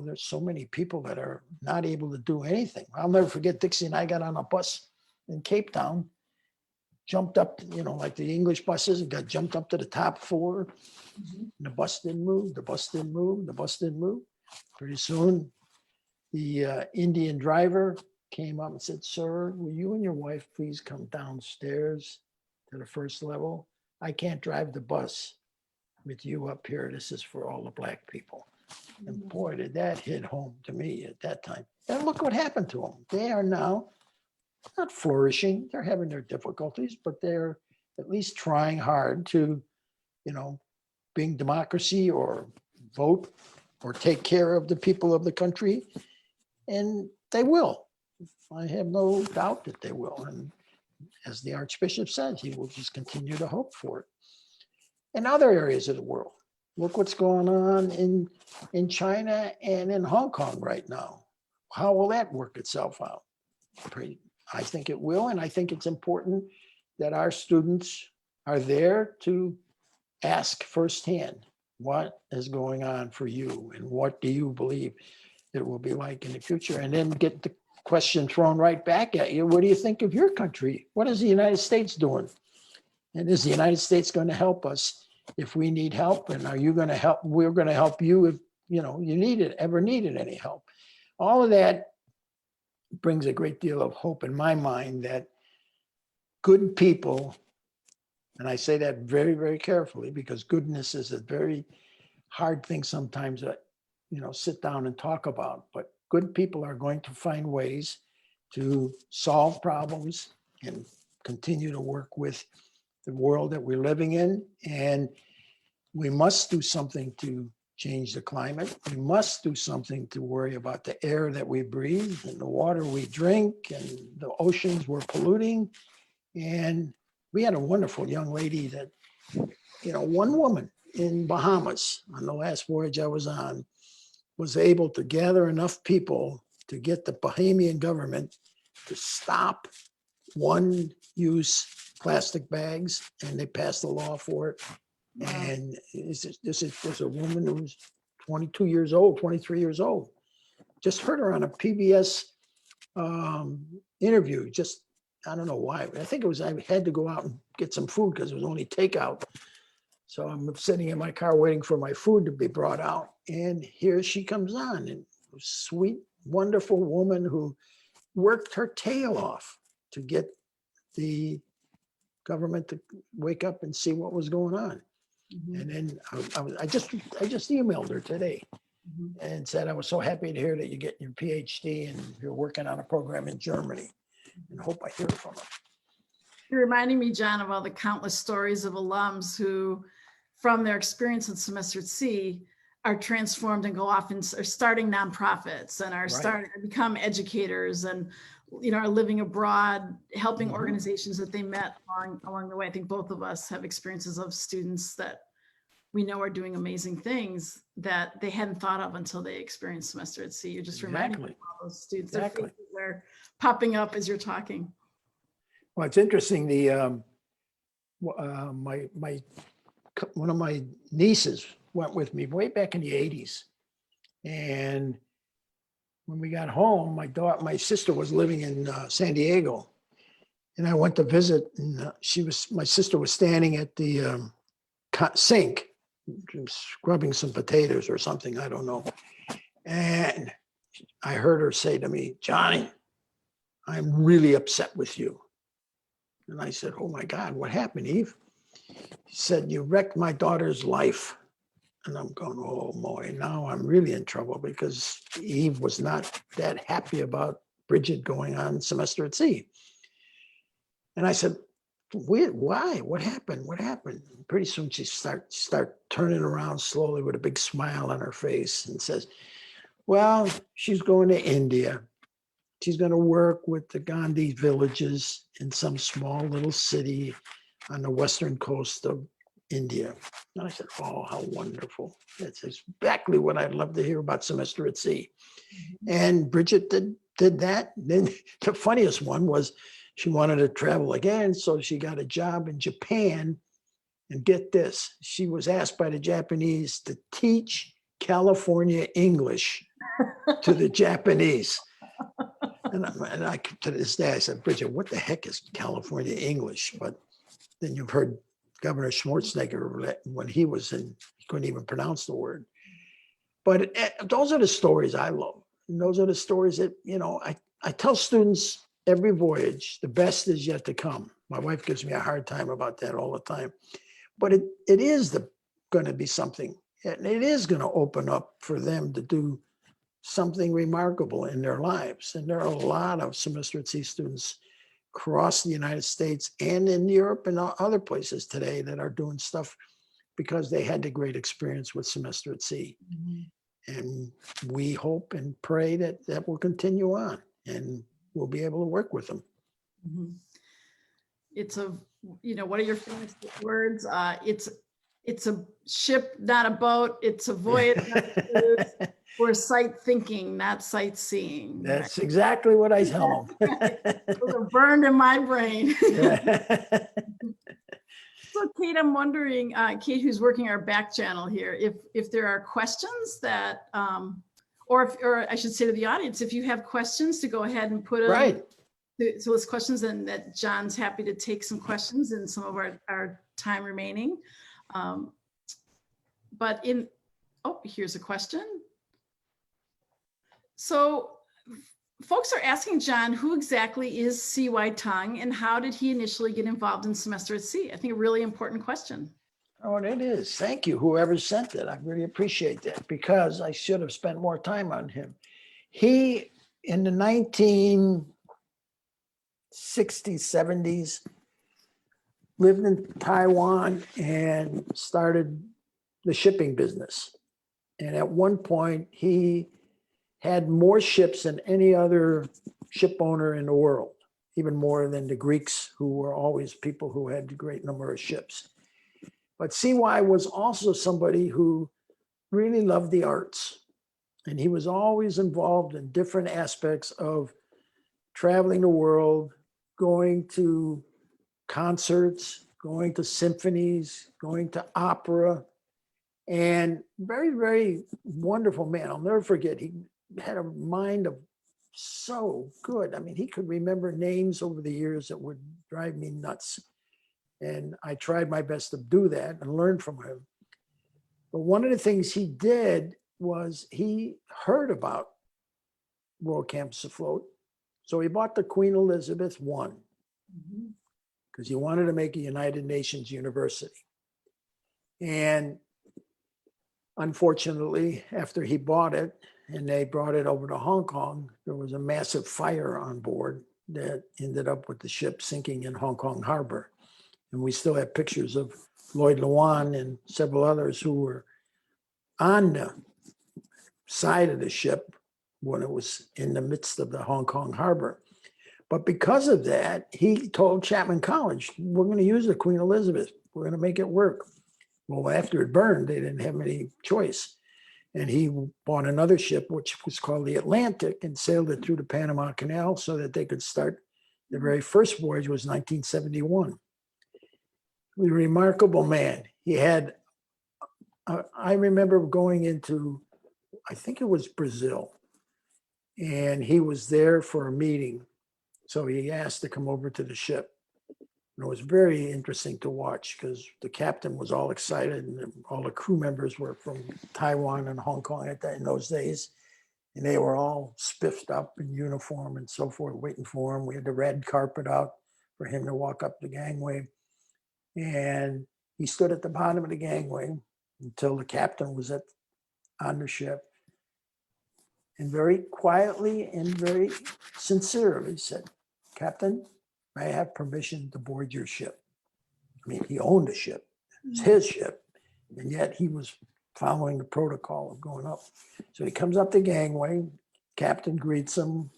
there's so many people that are not able to do anything. I'll never forget Dixie and I got on a bus in Cape Town, jumped up, like the English buses, and got jumped up to the top floor. And the bus didn't move, the bus didn't move, the bus didn't move. Pretty soon, the Indian driver came up and said, sir, will you and your wife please come downstairs to the first level? I can't drive the bus with you up here. This is for all the Black people. And boy, did that hit home to me at that time. And look what happened to them. They are now not flourishing. They're having their difficulties, but they're at least trying hard to, being democracy or vote or take care of the people of the country. And they will. I have no doubt that they will. And as the Archbishop said, he will just continue to hope for it. In other areas of the world, look what's going on in China and in Hong Kong right now. How will that work itself out? I think it will, and I think it's important that our students are there to ask firsthand what is going on for you and what do you believe it will be like in the future, and then get the question thrown right back at you. What do you think of your country? What is the United States doing? And is the United States going to help us if we need help? And are you going to help? We're going to help you if you ever needed any help. All of that brings a great deal of hope in my mind that good people, and I say that very, very carefully because goodness is a very hard thing sometimes to, sit down and talk about, but good people are going to find ways to solve problems and continue to work with the world that we're living in. And we must do something to change the climate. We must do something to worry about the air that we breathe and the water we drink and the oceans we're polluting. And we had a wonderful young lady that, one woman in Bahamas on the last voyage I was on was able to gather enough people to get the Bahamian government to stop one-use plastic bags, and they passed a law for it. Wow. And this is a woman who's 22 years old, 23 years old. Just heard her on a PBS interview. Just, I don't know why. I think it was, I had to go out and get some food because it was only takeout. So I'm sitting in my car waiting for my food to be brought out. And here she comes on, and a sweet, wonderful woman who worked her tail off to get the government to wake up and see what was going on. Mm-hmm. And then I just emailed her today and said, I was so happy to hear that you get your PhD and you're working on a program in Germany, and hope I hear from her. You're reminding me, John, of all the countless stories of alums who, from their experience in semester at sea, are transformed and go off and are starting nonprofits and are starting to become educators and are living abroad, helping organizations that they met along the way. I think both of us have experiences of students that we know are doing amazing things that they hadn't thought of until they experienced semester at sea. You're just reminding me of all those students. Exactly. are popping up as you're talking. Well, it's interesting. One of my nieces went with me way back in the 80s. And when we got home, my sister was living in San Diego. And I went to visit, and my sister was standing at the sink, scrubbing some potatoes or something, I don't know. And I heard her say to me, "Johnny, I'm really upset with you." And I said, "Oh my God, what happened, Eve?" She said, "You wrecked my daughter's life." And I'm going, "Oh boy, now I'm really in trouble," because Eve was not that happy about Bridget going on semester at sea. And I said, "Why? What happened? What happened?" And pretty soon she start turning around slowly with a big smile on her face and says, "Well, she's going to India. She's going to work with the Gandhi villages in some small little city on the western coast of India." And I said, "Oh, how wonderful. That's exactly what I'd love to hear about semester at sea." And Bridget did that. Then the funniest one was she wanted to travel again. So she got a job in Japan. And get this, she was asked by the Japanese to teach California English to the Japanese. And I, to this day, I said, "Bridget, what the heck is California English?" But then you've heard Governor Schwarzenegger, when he was in, he couldn't even pronounce the word. But those are the stories I love. And those are the stories that, I tell students every voyage, the best is yet to come. My wife gives me a hard time about that all the time. But it is going to be something. And it is going to open up for them to do something remarkable in their lives. And there are a lot of semester at sea students across the United States and in Europe and other places today that are doing stuff because they had the great experience with semester at sea. And we hope and pray that that will continue on and we'll be able to work with them. It's what are your famous words? It's a ship, not a boat. It's a voyage, not a cruise. We're sight thinking, not sightseeing. That's exactly what I tell them. Those are burned in my brain. So Kate, I'm wondering, Kate, who's working our back channel here, if there are questions that, or I should say to the audience, if you have questions, to go ahead and put them. Right. So it's questions, and that John's happy to take some questions in some of our time remaining. But here's a question. So folks are asking John, who exactly is C.Y. Tung and how did he initially get involved in semester at sea? I think a really important question. Oh, it is. Thank you, whoever sent it. I really appreciate that because I should have spent more time on him. He, in the 1960s, 70s, lived in Taiwan and started the shipping business. And at one point, he had more ships than any other ship owner in the world, even more than the Greeks, who were always people who had a great number of ships. But CY was also somebody who really loved the arts. And he was always involved in different aspects of traveling the world, going to concerts, going to symphonies, going to opera, and very, very wonderful man. I'll never forget, he had a mind of so good. I mean, he could remember names over the years that would drive me nuts. And I tried my best to do that and learn from him. But one of the things he did was he heard about World Campus Afloat. So he bought the Queen Elizabeth I because he wanted to make a United Nations university. And unfortunately, after he bought it and they brought it over to Hong Kong, there was a massive fire on board that ended up with the ship sinking in Hong Kong Harbor. And we still have pictures of Lloyd Lewan and several others who were on the side of the ship when it was in the midst of the Hong Kong Harbor. But because of that, he told Chapman College, "We're going to use the Queen Elizabeth. We're going to make it work." Well, after it burned, they didn't have any choice. And he bought another ship, which was called the Atlantic, and sailed it through the Panama Canal so that they could start. The very first voyage was 1971. A remarkable man. He had, I remember going into, I think it was Brazil, and he was there for a meeting. So he asked to come over to the ship. And it was very interesting to watch because the captain was all excited and all the crew members were from Taiwan and Hong Kong in those days. And they were all spiffed up in uniform and so forth, waiting for him. We had the red carpet out for him to walk up the gangway. And he stood at the bottom of the gangway until the captain was on the ship. And very quietly and very sincerely said, "Captain, may I have permission to board your ship?" I mean, he owned the ship. It was his ship. And yet he was following the protocol of going up. So he comes up the gangway. Captain greets him.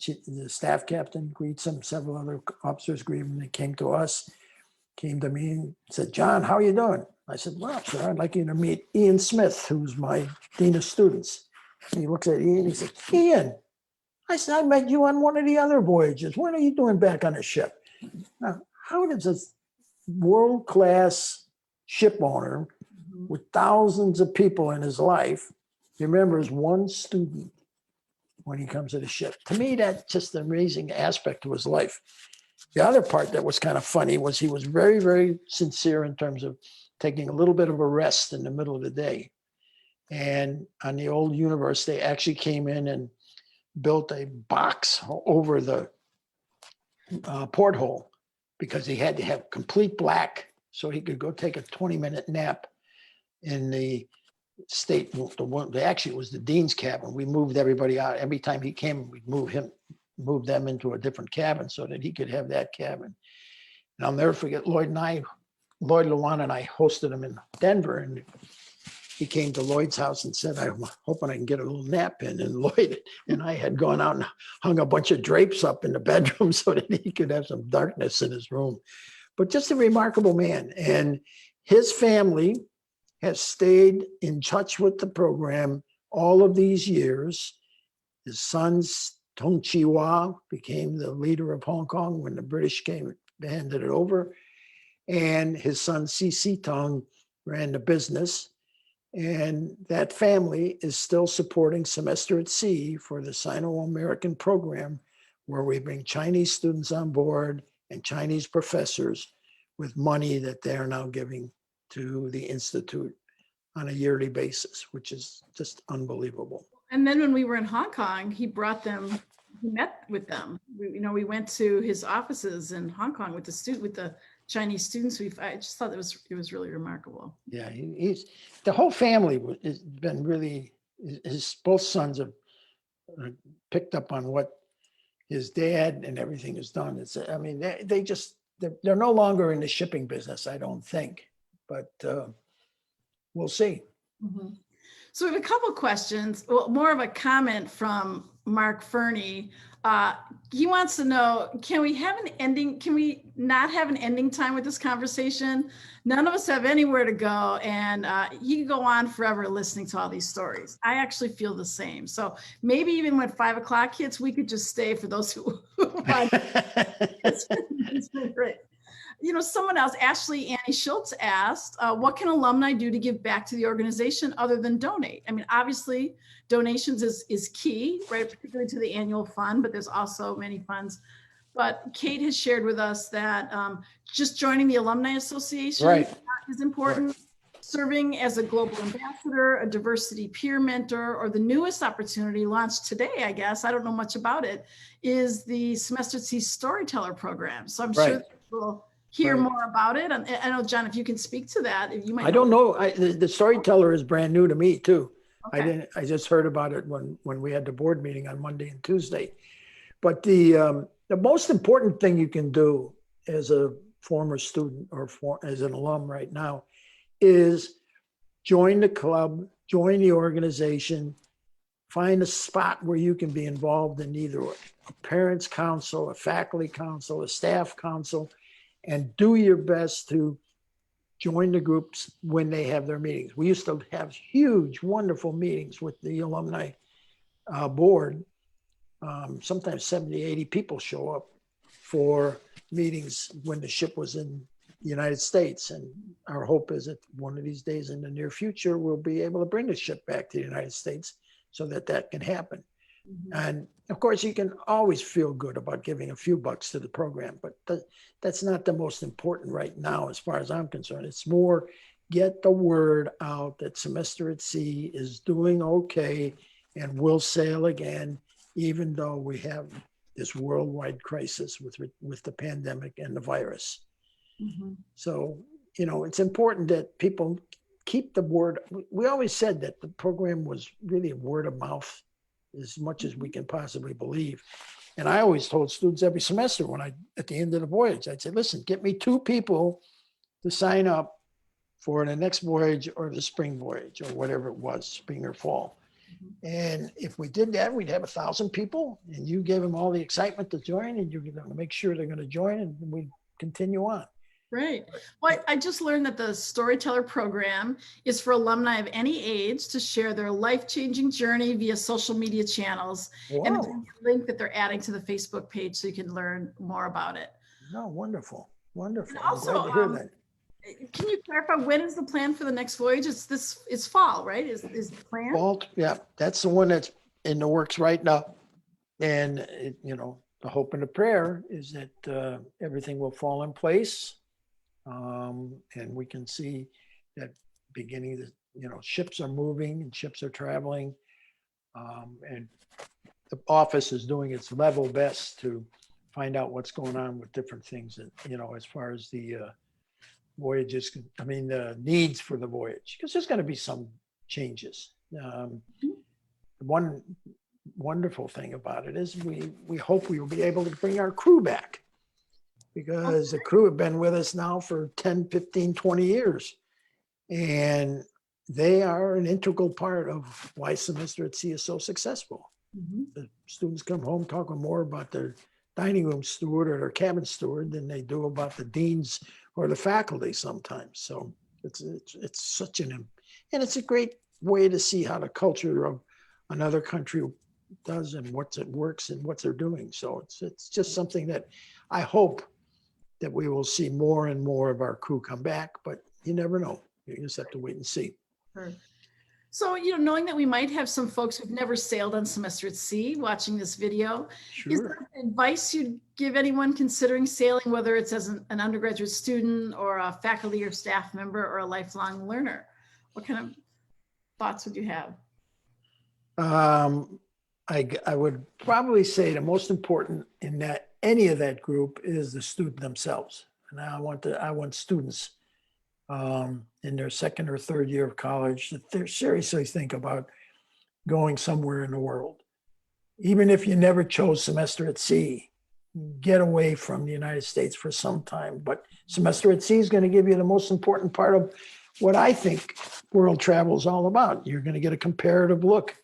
The staff captain greets him. Several other officers greet him. They came to us, came to me and said, "John, how are you doing?" I said, "Well, sir, I'd like you to meet Ian Smith, who's my dean of students." And he looks at Ian and he said, "Ian," I said, "I met you on one of the other voyages. What are you doing back on the ship?" Now, how does this world-class ship owner with thousands of people in his life remembers one student when he comes to the ship? To me, that's just an amazing aspect to his life. The other part that was kind of funny was he was very, very sincere in terms of taking a little bit of a rest in the middle of the day. And on the old Universe, they actually came in and built a box over the porthole because he had to have complete black so he could go take a 20-minute nap in the state. Actually, it was the dean's cabin. We moved everybody out. Every time he came, we'd move them into a different cabin so that he could have that cabin. And I'll never forget Lloyd Luan and I hosted him in Denver, and he came to Lloyd's house and said, "I'm hoping I can get a little nap in." And Lloyd and I had gone out and hung a bunch of drapes up in the bedroom so that he could have some darkness in his room. But just a remarkable man. And his family has stayed in touch with the program all of these years. His son, Tong Chi-Hwa, became the leader of Hong Kong when the British handed it over. And his son, C.C. Tong, ran the business. And that family is still supporting Semester at Sea for the Sino-American program, where we bring Chinese students on board and Chinese professors with money that they are now giving to the Institute on a yearly basis, which is just unbelievable. And then when we were in Hong Kong, he met with them. We went to his offices in Hong Kong with the Chinese students. I just thought it was really remarkable. Yeah, he's the whole family has been really. His both sons have picked up on what his dad and everything has done. I mean, they're no longer in the shipping business, I don't think, but we'll see. Mm-hmm. So we have a couple questions. Well, more of a comment from Mark Fernie. He wants to know, can we not have an ending time with this conversation? None of us have anywhere to go, and he could go on forever listening to all these stories. I actually feel the same. So maybe even when 5 o'clock hits, we could just stay for those who find it's been great. Someone else, Ashley Annie Schultz, asked, what can alumni do to give back to the organization other than donate? I mean, obviously, donations is key, right? Particularly to the annual fund, but there's also many funds. But Kate has shared with us that just joining the Alumni Association is important. Right. Serving as a global ambassador, a diversity peer mentor, or the newest opportunity launched today, I guess, I don't know much about it, is the Semester at Sea Storyteller Program. So I'm sure we'll hear more about it. And I know, John, if you can speak to that, if you might. I don't know. The Storyteller is brand new to me too. Okay. I just heard about it when we had the board meeting on Monday and Tuesday. But the most important thing you can do as a former student or as an alum right now is join the club, join the organization, find a spot where you can be involved in either a parents' council, a faculty council, a staff council, and do your best to join the groups when they have their meetings. We used to have huge, wonderful meetings with the alumni board. Sometimes 70, 80 people show up for meetings when the ship was in the United States. And our hope is that one of these days in the near future, we'll be able to bring the ship back to the United States so that that can happen. And of course, you can always feel good about giving a few bucks to the program, but that's not the most important right now, as far as I'm concerned. It's more get the word out that Semester at Sea is doing okay and will sail again, even though we have this worldwide crisis with the pandemic and the virus. So, it's important that people keep the word. We always said that the program was really word of mouth as much as we can possibly believe. And I always told students every semester at the end of the voyage, I'd say, listen, get me 2 people to sign up for the next voyage or the spring voyage or whatever it was, spring or fall. And if we did that, we'd have 1,000 people and you gave them all the excitement to join and you're going to make sure they're going to join and we continue on. Great. Well, I just learned that the Storyteller program is for alumni of any age to share their life-changing journey via social media channels. Wow. And there's a link that they're adding to the Facebook page so you can learn more about it. No, wonderful. Wonderful. And also, I'm glad to hear that. Can you clarify when is the plan for the next voyage? It's fall, right? Is the plan? Fall, yeah, that's the one that's in the works right now. And, the hope and the prayer is that everything will fall in place. And we can see that beginning that, ships are moving and ships are traveling. And the office is doing its level best to find out what's going on with different things that, as far as the voyages, the needs for the voyage, because there's going to be some changes. One wonderful thing about it is we hope we will be able to bring our crew back, because the crew have been with us now for 10, 15, 20 years. And they are an integral part of why Semester at Sea is so successful. The students come home talking more about their dining room steward or their cabin steward than they do about the deans or the faculty sometimes. So it's such and it's a great way to see how the culture of another country does and what's it works and what they're doing. So it's just something that I hope that we will see more and more of our crew come back, but you never know. You just have to wait and see. Sure. So, knowing that we might have some folks who've never sailed on Semester at Sea watching this video, is there advice you'd give anyone considering sailing, whether it's as an undergraduate student or a faculty or staff member or a lifelong learner? What kind of thoughts would you have? I would probably say the most important in any of that group is the student themselves. And I want students in their second or third year of college that they seriously think about going somewhere in the world. Even if you never chose Semester at Sea, get away from the United States for some time. But Semester at Sea is going to give you the most important part of what I think world travel is all about. You're going to get a comparative look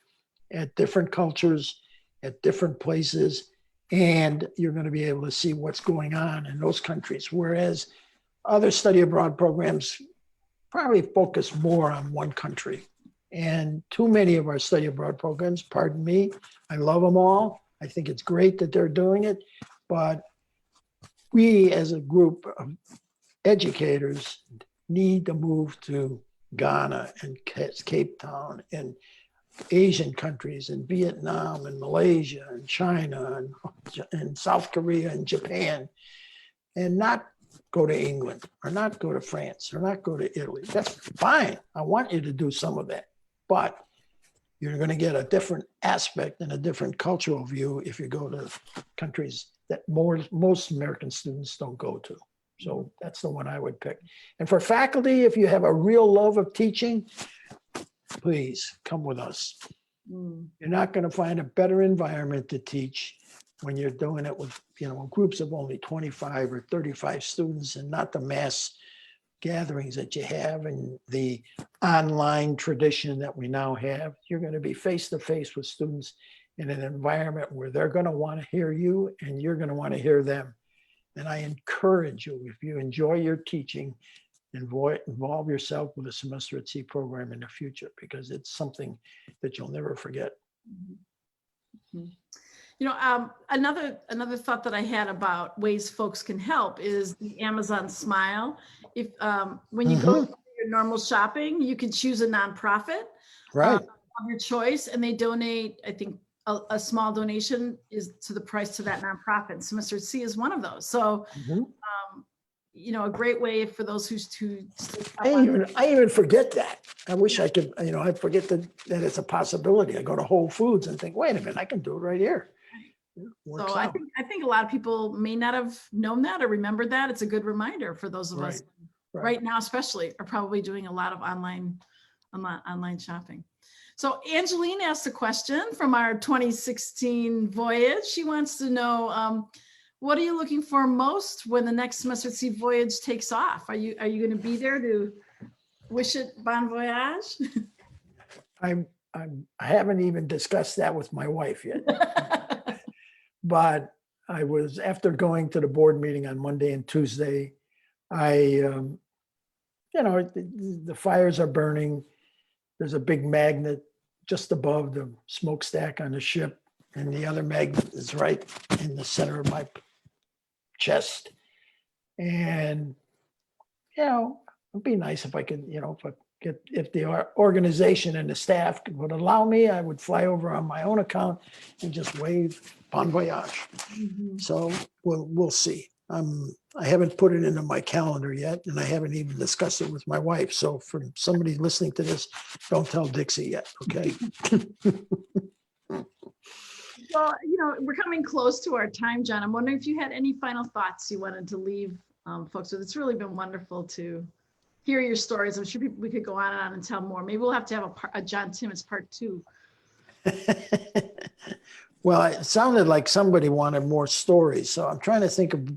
at different cultures, at different places, and you're going to be able to see what's going on in those countries. Whereas other study abroad programs probably focus more on one country. And too many of our study abroad programs, pardon me, I love them all. I think it's great that they're doing it, but we as a group of educators need to move to Ghana and Cape Town and Asian countries and Vietnam and Malaysia and China and South Korea and Japan, and not go to England or not go to France or not go to Italy. That's fine. I want you to do some of that, but you're going to get a different aspect and a different cultural view if you go to countries that most American students don't go to. So that's the one I would pick. And for faculty, if you have a real love of teaching, please come with us. You're not going to find a better environment to teach when you're doing it with, groups of only 25 or 35 students and not the mass gatherings that you have and the online tradition that we now have. You're going to be face to face with students in an environment where they're going to want to hear you and you're going to want to hear them. And I encourage you, if you enjoy your teaching, involve yourself with a semester at sea program in the future, because it's something that you'll never forget. You know, another thought that I had about ways folks can help is the Amazon Smile. If when you go to your normal shopping, you can choose a nonprofit Right. of your choice, and they donate. I think a small donation is to the price to that nonprofit. Semester at Sea is one of those. So, you know, a great way for those who I even forget that. I wish I could, you know, I forget that it's a possibility. I go to Whole Foods and think, wait a minute, I can do it right here. So I think a lot of people may not have known that or remembered that. It's a good reminder for those of us right now, especially, are probably doing a lot of online shopping. So Angeline asked a question from our 2016 voyage. She wants to know, what are you looking for most when the next semester at sea voyage takes off? Are you going to be there to wish it bon voyage? I haven't even discussed that with my wife yet. But I was, after going to the board meeting on Monday and Tuesday, you know, the fires are burning. There's a big magnet just above the smokestack on the ship, and the other magnet is right in the center of my chest. And, you know, it'd be nice if I could, you know, if the organization and the staff would allow me, I would fly over on my own account and just wave bon voyage. So we'll see. I haven't put it into my calendar yet, and I haven't even discussed it with my wife. So for somebody listening to this, don't tell Dixie yet, okay? Well, you know, we're coming close to our time, John. I'm wondering if you had any final thoughts you wanted to leave folks with. It's really been wonderful to hear your stories. I'm sure we could go on and tell more. Maybe we'll have to have a John Tymitz part 2. Well, it sounded like somebody wanted more stories. So I'm trying to think of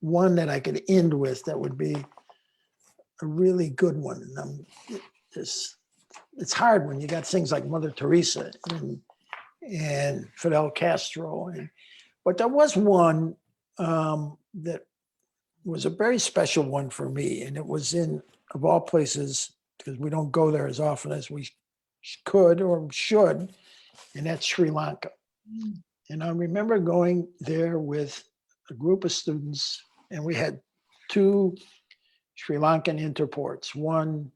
one that I could end with that would be a really good one. And it's hard when you got things like Mother Teresa and Fidel Castro. But there was one that was a very special one for me. And it was in, of all places, because we don't go there as often as we could or should, and that's Sri Lanka. And I remember going there with a group of students, and we had 2 Sri Lankan interports. One,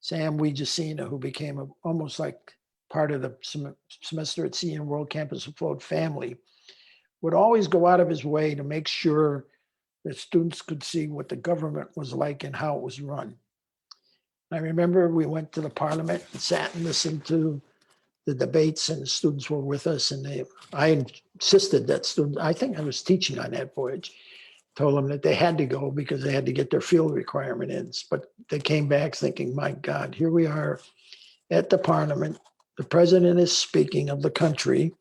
Sam Wijasena, who became almost like part of the semester at sea and World Campus Afloat family, would always go out of his way to make sure that students could see what the government was like and how it was run. I remember we went to the parliament and sat and listened to the debates, and the students were with us, and I insisted that students, I think I was teaching on that voyage, told them that they had to go because they had to get their field requirement in. But they came back thinking, my God, here we are at the parliament. The president is speaking of the country,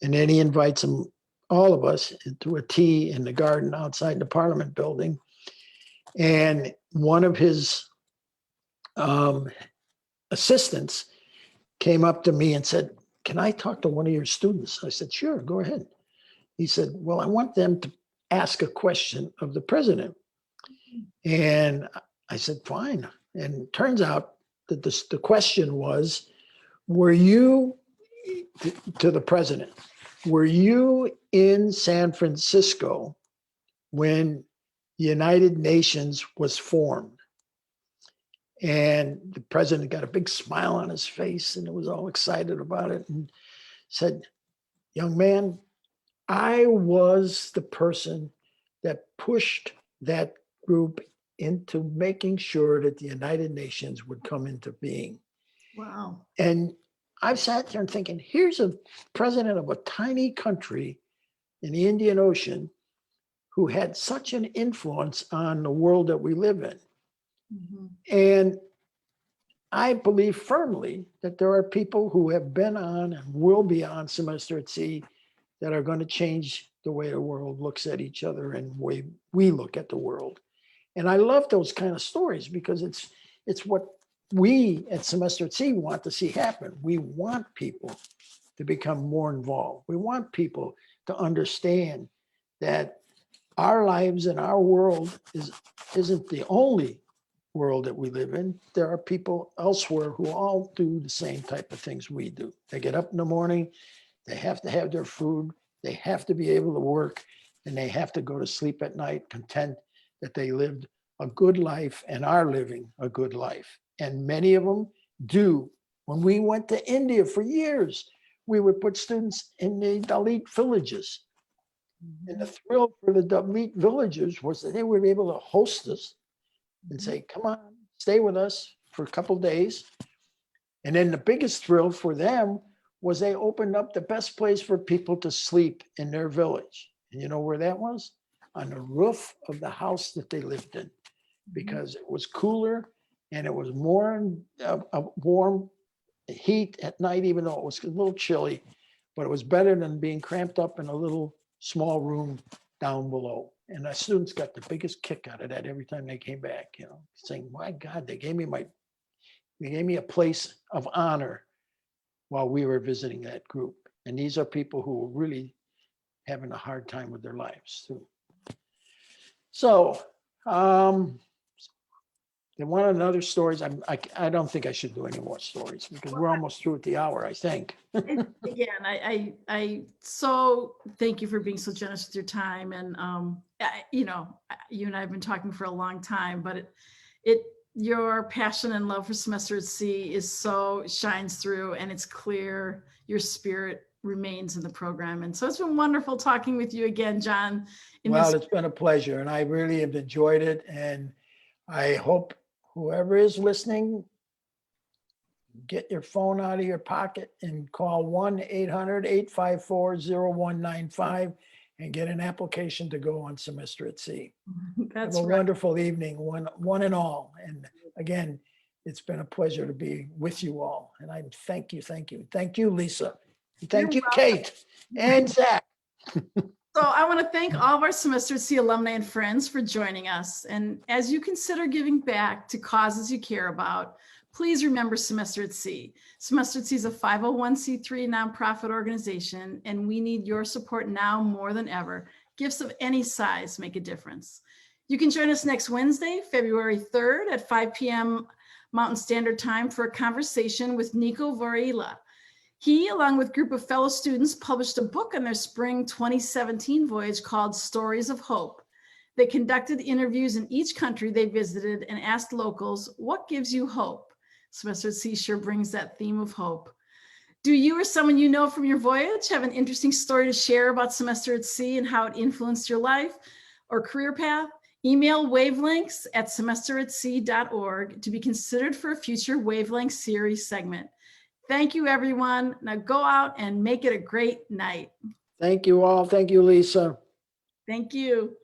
and then he invites them, all of us, into a tea in the garden outside the parliament building. And one of his assistants came up to me and said, can I talk to one of your students? I said, sure, go ahead. He said, well, I want them to ask a question of the president. And I said, fine. And it turns out that the question was, were you, to the president, were you in San Francisco when the United Nations was formed? And the president got a big smile on his face and was all excited about it and said, young man, I was the person that pushed that group into making sure that the United Nations would come into being. Wow. And I've sat there and thinking, here's a president of a tiny country in the Indian Ocean who had such an influence on the world that we live in. And I believe firmly that there are people who have been on and will be on Semester at Sea that are going to change the way the world looks at each other and the way we look at the world. And I love those kind of stories because it's what we at Semester at Sea want to see happen. We want people to become more involved. We want people to understand that our lives and our world isn't the only world that we live in. There are people elsewhere who all do the same type of things we do. They get up in the morning, they have to have their food, they have to be able to work, and they have to go to sleep at night content that they lived a good life and are living a good life. And many of them do. When we went to India for years, we would put students in the Dalit villages. And the thrill for the Dalit villagers was that they were able to host us and say, come on, stay with us for a couple of days. And then the biggest thrill for them was they opened up the best place for people to sleep in their village. And you know where that was? On the roof of the house that they lived in, because it was cooler and it was more warm heat at night, even though it was a little chilly, but it was better than being cramped up in a little small room down below. And the students got the biggest kick out of that every time they came back, you know, saying, my God, they gave me a place of honor while we were visiting that group. And these are people who were really having a hard time with their lives too. So, they wanted another stories. I don't think I should do any more stories because we're almost through at the hour, I think. Again, I so thank you for being so generous with your time. And, you know, you and I have been talking for a long time, but your passion and love for Semester at Sea is so shines through, and it's clear your spirit remains in the program. And so it's been wonderful talking with you again, John. Well, it's been a pleasure, and I really have enjoyed it. And I hope whoever is listening, get your phone out of your pocket and call 1-800-854-0195 and get an application to go on Semester at Sea. That's Have a right. wonderful evening, one and all. And again, it's been a pleasure to be with you all. And I thank you. Thank you, Lisa. Thank you, Kate and Zach. So I want to thank all of our Semester at Sea alumni and friends for joining us. And as you consider giving back to causes you care about, please remember Semester at Sea. Semester at Sea is a 501c3 nonprofit organization, and we need your support now more than ever. Gifts of any size make a difference. You can join us next Wednesday, February 3rd at 5 p.m. Mountain Standard Time for a conversation with Nico Vorila. He, along with a group of fellow students, published a book on their spring 2017 voyage called Stories of Hope. They conducted interviews in each country they visited and asked locals, what gives you hope? Semester at Sea sure brings that theme of hope. Do you or someone you know from your voyage have an interesting story to share about Semester at Sea and how it influenced your life or career path? Email wavelengths@semesteratsea.org to be considered for a future Wavelength series segment. Thank you, everyone. Now go out and make it a great night. Thank you all. Thank you, Lisa. Thank you.